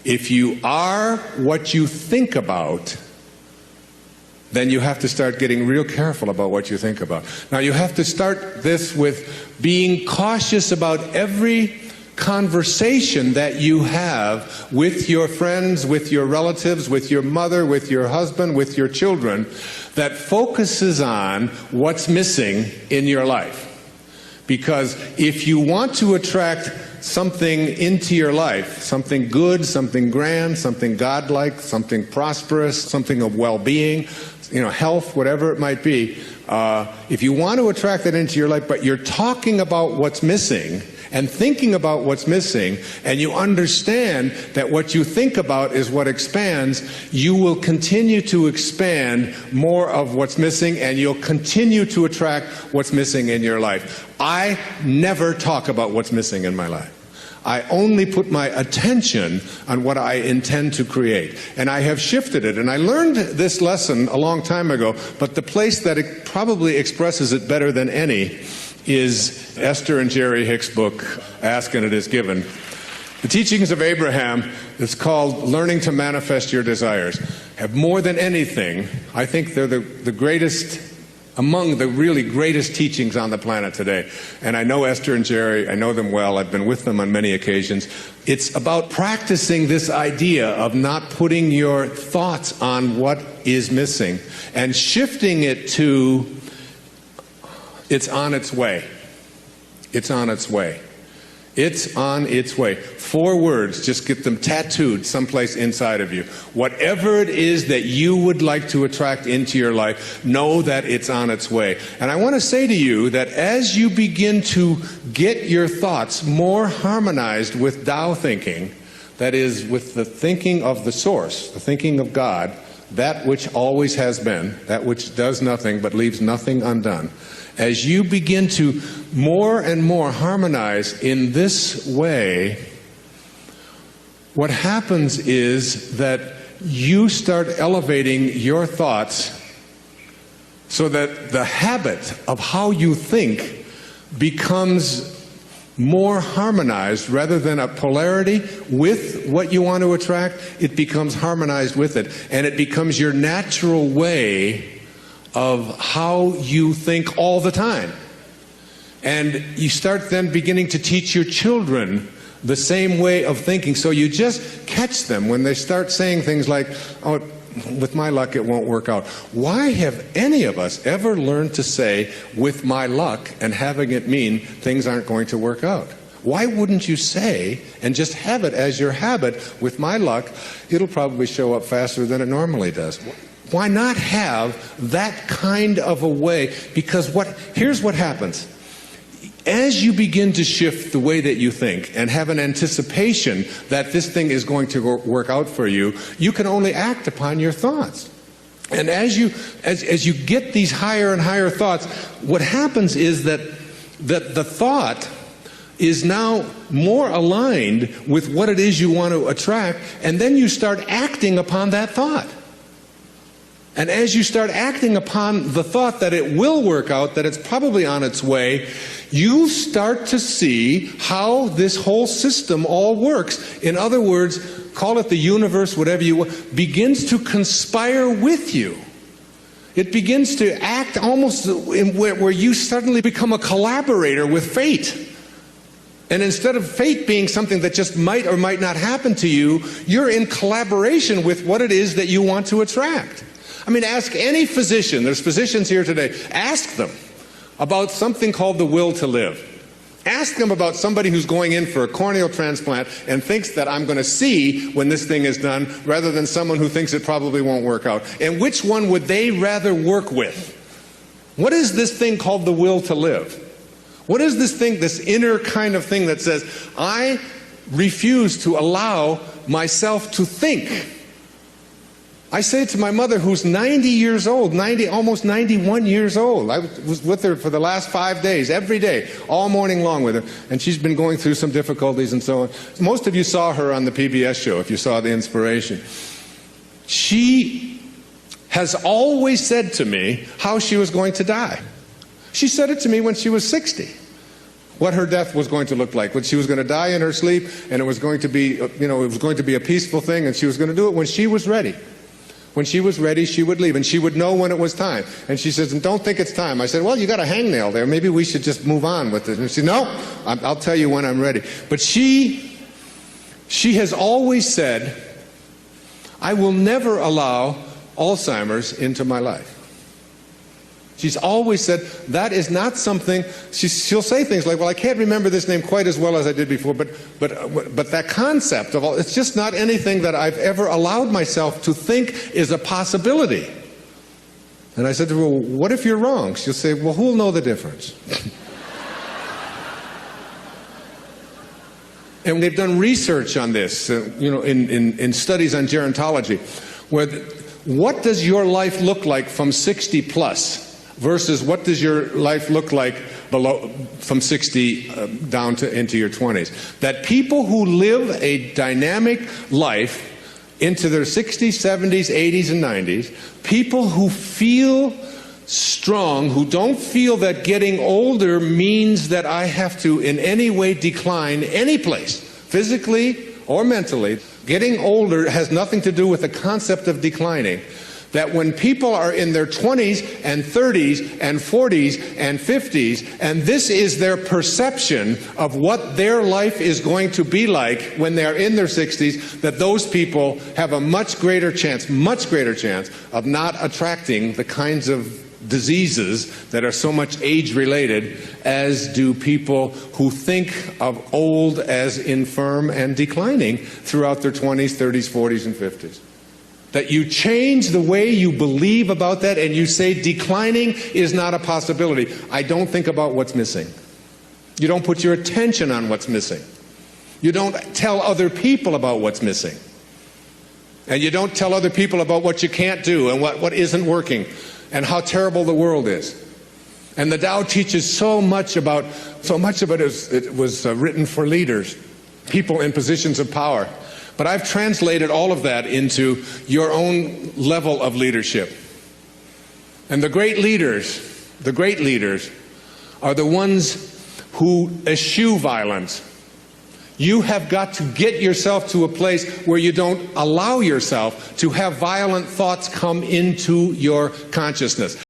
If you are what you think about, then you have to start getting real careful about what you think about. Now, you have to start this with being cautious about every conversation that you have with your friends, with your relatives, with your mother, with your husband, with your children, that focuses on what's missing in your life. Because if you want to attract something into your life, something good, something grand, something godlike, something prosperous, something of well-being, health, whatever it might be, if you want to attract that into your life, but you're talking about what's missing and thinking about what's missing, and you understand that what you think about is what expands, you will continue to expand more of what's missing, and you'll continue to attract what's missing in your life. I never talk about what's missing in my life. I only put my attention on what I intend to create. And I have shifted it. And I learned this lesson a long time ago, but the place that it probably expresses it better than any is Esther and Jerry Hicks' book, Ask and It Is Given. The Teachings of Abraham is called Learning to Manifest Your Desires. Have more than anything, I think they're the greatest, among the really greatest teachings on the planet today. And I know Esther and Jerry, I know them well, I've been with them on many occasions. It's about practicing this idea of not putting your thoughts on what is missing and shifting it to, it's on its way. It's on its way. It's on its way. 4 words, just get them tattooed someplace inside of you. Whatever it is that you would like to attract into your life, know that it's on its way. And I want to say to you that as you begin to get your thoughts more harmonized with Tao thinking, that is, with the thinking of the source, the thinking of God, that which always has been, that which does nothing but leaves nothing undone, as you begin to more and more harmonize in this way, what happens is that you start elevating your thoughts so that the habit of how you think becomes more harmonized rather than a polarity with what you want to attract. It becomes harmonized with it, and it becomes your natural way of how you think all the time. And you start then beginning to teach your children the same way of thinking. So you just catch them when they start saying things like, oh, with my luck it won't work out. Why have any of us ever learned to say, with my luck, and having it mean things aren't going to work out? Why wouldn't you say, and just have it as your habit, with my luck, it'll probably show up faster than it normally does? Why not have that kind of a way? Because here's what happens. As you begin to shift the way that you think and have an anticipation that this thing is going to work out for you, you can only act upon your thoughts. And as you get these higher and higher thoughts, what happens is that the thought is now more aligned with what it is you want to attract, and then you start acting upon that thought. And as you start acting upon the thought that it will work out, that it's probably on its way, you start to see how this whole system all works. In other words, call it the universe, whatever you want, begins to conspire with you. It begins to act almost where you suddenly become a collaborator with fate. And instead of fate being something that just might or might not happen to you, you're in collaboration with what it is that you want to attract. I mean, ask any physician, there's physicians here today, ask them about something called the will to live. Ask them about somebody who's going in for a corneal transplant and thinks that I'm going to see when this thing is done, rather than someone who thinks it probably won't work out. And which one would they rather work with? What is this thing called the will to live? What is this thing, this inner kind of thing that says, I refuse to allow myself to think? I say to my mother, who's 90 years old, almost 91 years old. I was with her for the last 5 days, every day, all morning long with her. And she's been going through some difficulties and so on. Most of you saw her on the PBS show, if you saw The Inspiration. She has always said to me how she was going to die. She said it to me when she was 60. what her death was going to look like. When she was going to die in her sleep, and it was going to be, it was going to be a peaceful thing, and she was going to do it when she was ready. When she was ready, she would leave, and she would know when it was time. And she says, and don't think it's time. I said, well, you got a hangnail there. Maybe we should just move on with it. And she said, no, I'll tell you when I'm ready. But she has always said, I will never allow Alzheimer's into my life. She's always said that is not something. She'll say things like, well, I can't remember this name quite as well as I did before, but that concept of all, it's just not anything that I've ever allowed myself to think is a possibility. And I said to her, well, what if you're wrong? She'll say, well, who'll know the difference? And they've done research on this, in studies on gerontology, where what does your life look like from 60 plus versus what does your life look like from 60 down to into your 20s? That people who live a dynamic life into their 60s, 70s, 80s, and 90s, people who feel strong, who don't feel that getting older means that I have to in any way decline any place, physically or mentally. Getting older has nothing to do with the concept of declining. That when people are in their 20s and 30s and 40s and 50s, and this is their perception of what their life is going to be like when they're in their 60s, that those people have a much greater chance of not attracting the kinds of diseases that are so much age-related as do people who think of old as infirm and declining throughout their 20s, 30s, 40s, and 50s. That you change the way you believe about that and you say declining is not a possibility. I don't think about what's missing. You don't put your attention on what's missing. You don't tell other people about what's missing. And you don't tell other people about what you can't do and what isn't working and how terrible the world is. And the Tao teaches so much of it was written for leaders, people in positions of power. But I've translated all of that into your own level of leadership. And the great leaders are the ones who eschew violence. You have got to get yourself to a place where you don't allow yourself to have violent thoughts come into your consciousness.